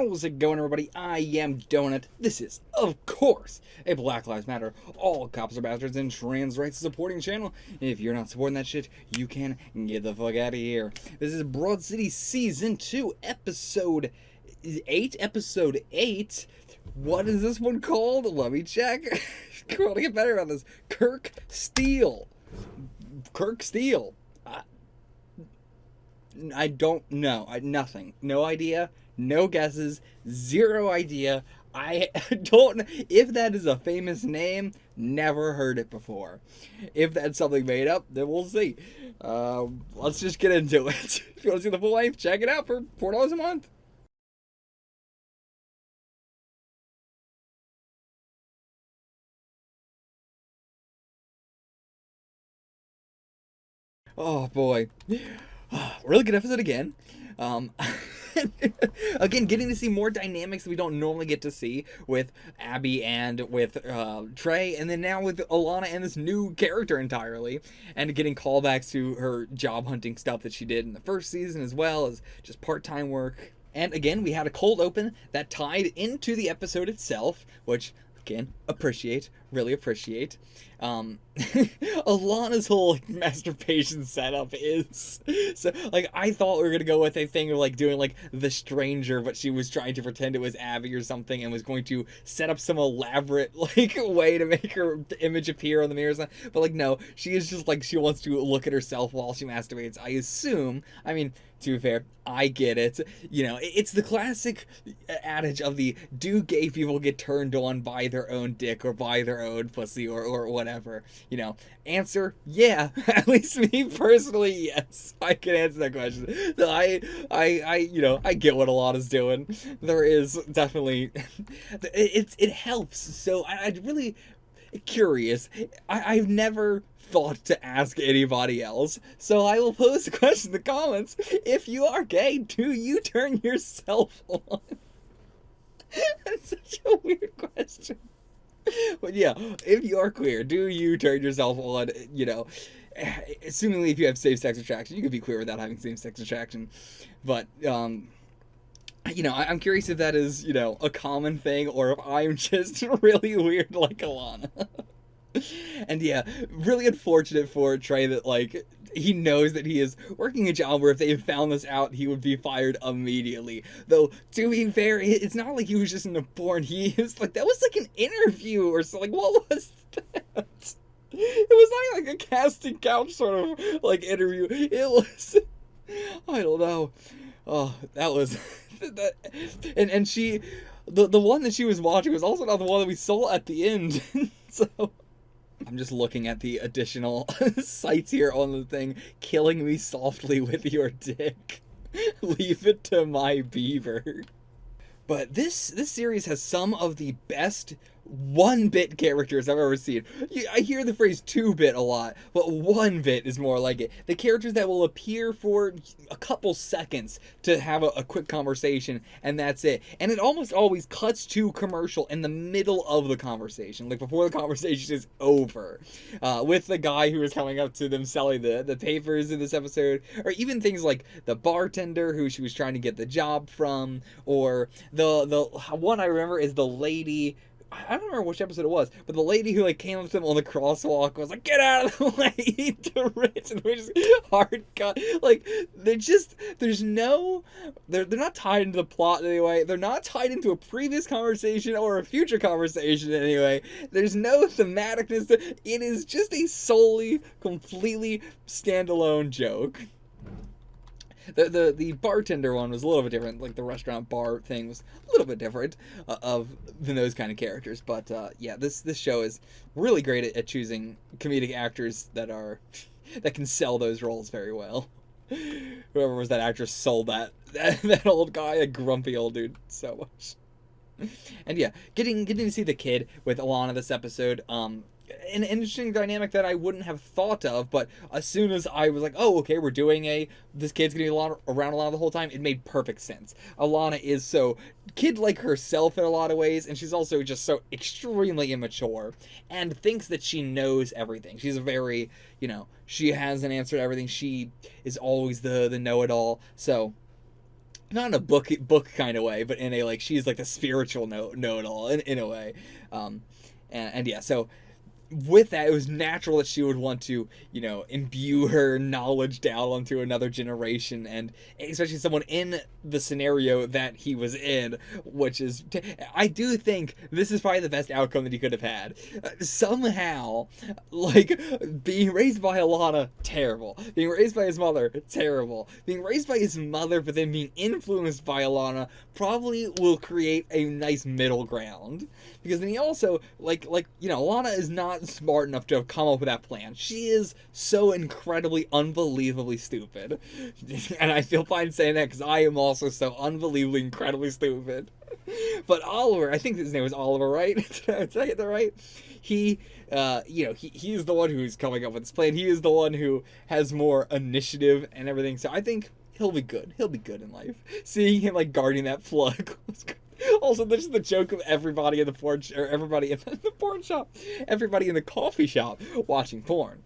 How's it going, everybody? I am Donut. This is, of course, a Black Lives Matter, all cops are bastards, and trans rights supporting channel. If you're not supporting that shit, you can get the fuck out of here. This is Broad City Season 2, Episode 8. Episode 8. What is this one called? Let me check. I want to get better about this. Kirk Steele. Kirk Steele. I don't know. Nothing. No idea. No guesses. Zero idea. I don't. If that is a famous name, never heard it before. If that's something made up, then we'll see. Let's just get into it. If you want to see the full length, check it out for $4 a month. Oh boy. Really good episode again. Again, getting to see more dynamics that we don't normally get to see with Abby and with Trey, and then now with Alana and this new character entirely, and getting callbacks to her job hunting stuff that she did in the first season, as well as just part-time work. And again, we had a cold open that tied into the episode itself, which, again, really appreciate. Alana's whole masturbation setup is so, I thought we were gonna go with a thing of doing the stranger, but she was trying to pretend it was Abby or something and was going to set up some elaborate way to make her image appear on the mirrors. But no, she is just she wants to look at herself while she masturbates. I assume. I mean, to be fair, I get it. It's the classic adage of do gay people get turned on by their own dick or by their own pussy or whatever? Answer, yeah. At least me personally, yes. I can answer that question. I get what Alana's doing. There is definitely, it helps. So I'm really curious. I've never thought to ask anybody else, so I will pose the question in the comments. If you are gay, do you turn yourself on? That's such a weird question. But yeah, if you are queer, do you turn yourself on? Assumingly if you have same-sex attraction, you could be queer without having same-sex attraction. But I'm curious if that is, a common thing, or if I'm just really weird like Alana. And yeah, really unfortunate for Trey that he knows that he is working a job where if they found this out, he would be fired immediately. Though, to be fair, it's not like he was just in a porn. He is that was an interview or so. What was that? It was not a casting couch sort of interview. It was, I don't know. Oh, that was that. And she, the one that she was watching was also not the one that we saw at the end. So I'm just looking at the additional sites here on the thing. Killing me softly with your dick. Leave it to my beaver. But this series has some of the best 1-bit characters I've ever seen. I hear the phrase 2-bit a lot, but 1-bit is more like it. The characters that will appear for a couple seconds to have a quick conversation, and that's it. And it almost always cuts to commercial in the middle of the conversation, before the conversation is over. With the guy who was coming up to them selling the papers in this episode, or even things like the bartender who she was trying to get the job from, or the one I remember is the lady. I don't remember which episode it was, but the lady who came up to them on the crosswalk was like, "Get out of the way, to Rich," and we just hard cut. They're not tied into the plot in any way. They're not tied into a previous conversation or a future conversation in any way. There's no thematicness. It is just a solely, completely standalone joke. The bartender one was a little bit different, the restaurant bar thing was a little bit different than those kind of characters. But yeah, this show is really great at choosing comedic actors that can sell those roles very well. Whoever was that actress sold that old guy, a grumpy old dude, so much. And yeah, getting to see the kid with Alana this episode, an interesting dynamic that I wouldn't have thought of, but as soon as I was like, oh, okay, we're doing this kid's gonna be around Alana the whole time, it made perfect sense. Alana is so kid-like herself in a lot of ways, and she's also just so extremely immature, and thinks that she knows everything. She's a very, she has an answer to everything. She is always the know-it-all, so not in a book kind of way, but in a, like, she's like the spiritual know-it-all in a way. And yeah, so with that, it was natural that she would want to, imbue her knowledge down onto another generation, and especially someone in the scenario that he was in, which is, I do think this is probably the best outcome that he could have had. Somehow, like, being raised by Alana, terrible. Being raised by his mother, terrible. Being raised by his mother, but then being influenced by Alana, probably will create a nice middle ground. Because then he also, Alana is not smart enough to have come up with that plan. She is so incredibly, unbelievably stupid. And I feel fine saying that because I am also so unbelievably, incredibly stupid. But Oliver, I think his name was Oliver, right? Did I get that right? He's the one who's coming up with this plan. He is the one who has more initiative and everything. So I think he'll be good. He'll be good in life. Seeing him, like, guarding that plug was good. Also, there's the joke of everybody in the porn or everybody in the porn shop, everybody in the coffee shop watching porn.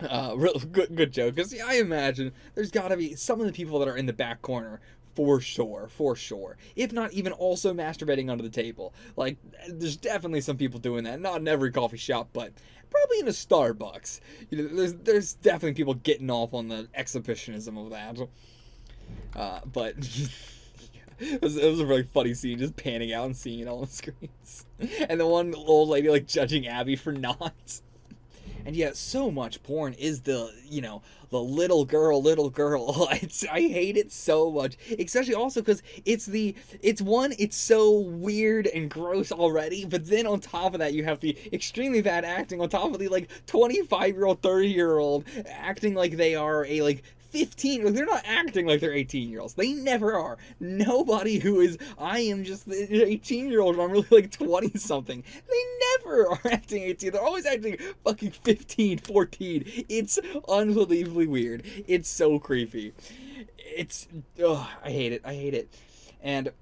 Real good joke, because I imagine there's got to be some of the people that are in the back corner for sure. If not even also masturbating under the table. Like, there's definitely some people doing that. Not in every coffee shop, but probably in a Starbucks. There's definitely people getting off on the exhibitionism of that. But it was a really funny scene, just panning out and seeing it all on screens. And the one old lady, like, judging Abby for not. And yeah, so much porn is the little girl. I hate it so much. Especially also because it's so weird and gross already, but then on top of that, you have the extremely bad acting on top of the, like, 25-year-old, 30-year-old acting like they are a, like, 15, like, they're not acting like they're 18-year-olds. They never are. Nobody who is, I am just the 18-year-old and I'm really, like, 20-something. They never are acting 18. They're always acting fucking 15, 14. It's unbelievably weird. It's so creepy. I hate it. And,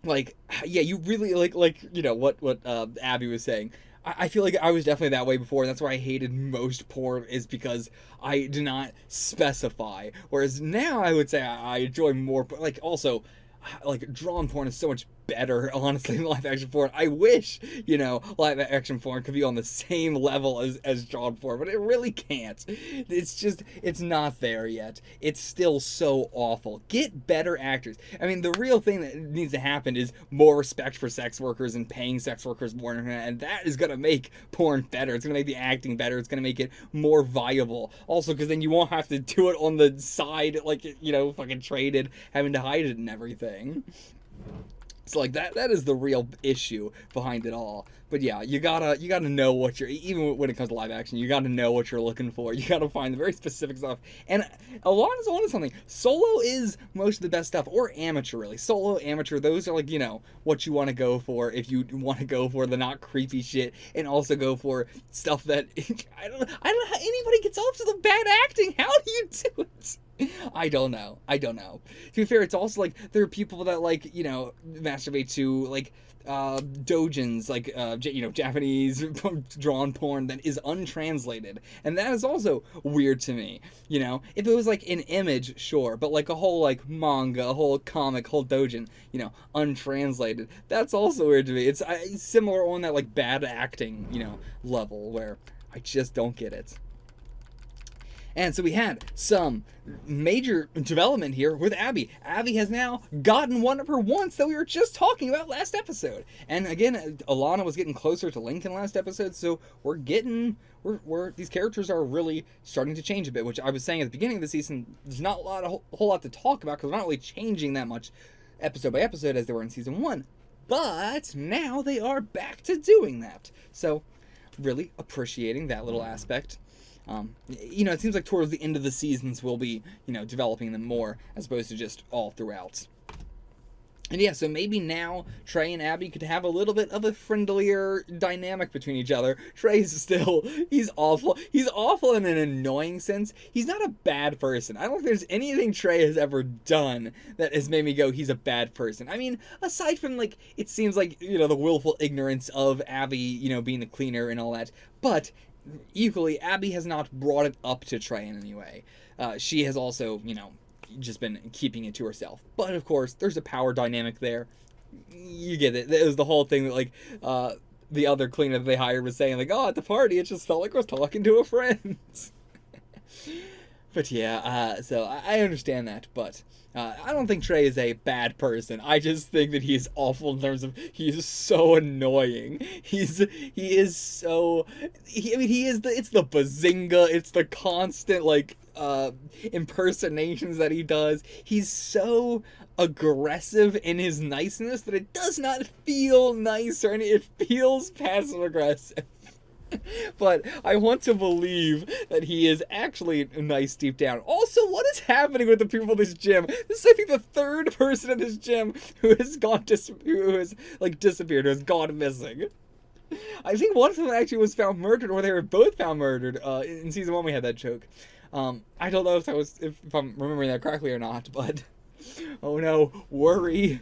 like, yeah, you really, what Abby was saying. I feel like I was definitely that way before, and that's why I hated most porn, is because I did not specify. Whereas now I would say I enjoy more, like, also, like, drawn porn is so much better, honestly, than live action porn. I wish, live action porn could be on the same level as drawn porn, but it really can't. It's not there yet. It's still so awful. Get better actors. I mean, the real thing that needs to happen is more respect for sex workers and paying sex workers more, and that is gonna make porn better. It's gonna make the acting better. It's gonna make it more viable. Also, because then you won't have to do it on the side, like, fucking traded, having to hide it and everything. So, like, that is the real issue behind it all. But yeah, you gotta know what you're, even when it comes to live action, you gotta know what you're looking for. You gotta find the very specific stuff. And Alana's onto something. Solo is most of the best stuff, or amateur, really. Solo, amateur, those are, like, what you want to go for if you want to go for the not creepy shit, and also go for stuff that I don't know how anybody gets off to the bad acting. How do you do it? I don't know. To be fair, it's also, like, there are people that, like, masturbate to, like, doujins, like, Japanese drawn porn that is untranslated. And that is also weird to me, If it was, like, an image, sure, but, like, a whole, like, manga, a whole comic, whole doujin, untranslated, that's also weird to me. It's similar on that, like, bad acting, level, where I just don't get it. And so we had some major development here with Abby. Abby has now gotten one of her wants that we were just talking about last episode. And again, Alana was getting closer to Lincoln last episode, so these characters are really starting to change a bit, which I was saying at the beginning of the season, there's not a whole lot to talk about, because we're not really changing that much episode by episode as they were in season 1. But now they are back to doing that. So, really appreciating that little aspect. It seems like towards the end of the seasons we'll be, developing them more, as opposed to just all throughout. And yeah, so maybe now Trey and Abby could have a little bit of a friendlier dynamic between each other. Trey's still, he's awful. He's awful in an annoying sense. He's not a bad person. I don't think there's anything Trey has ever done that has made me go, he's a bad person. I mean, aside from, like, it seems like, the willful ignorance of Abby, being the cleaner and all that. But equally, Abby has not brought it up to Trey in any way. She has also, just been keeping it to herself. But of course, there's a power dynamic there. You get it. It was the whole thing that, like, the other cleaner that they hired was saying, like, oh, at the party, it just felt like I was talking to a friend. But yeah, so I understand that, but I don't think Trey is a bad person. I just think that he's awful in terms of he's so annoying. He is so I mean it's the bazinga, it's the constant like impersonations that he does. He's so aggressive in his niceness that it does not feel nice or it feels passive aggressive. But I want to believe that he is actually nice deep down. Also, what is happening with the people at this gym? This is, I think, the third person at this gym who has disappeared, who has gone missing. I think one of them actually was found murdered, or they were both found murdered. In season 1, we had that joke. I don't know if I'm remembering that correctly or not, but oh no, worry.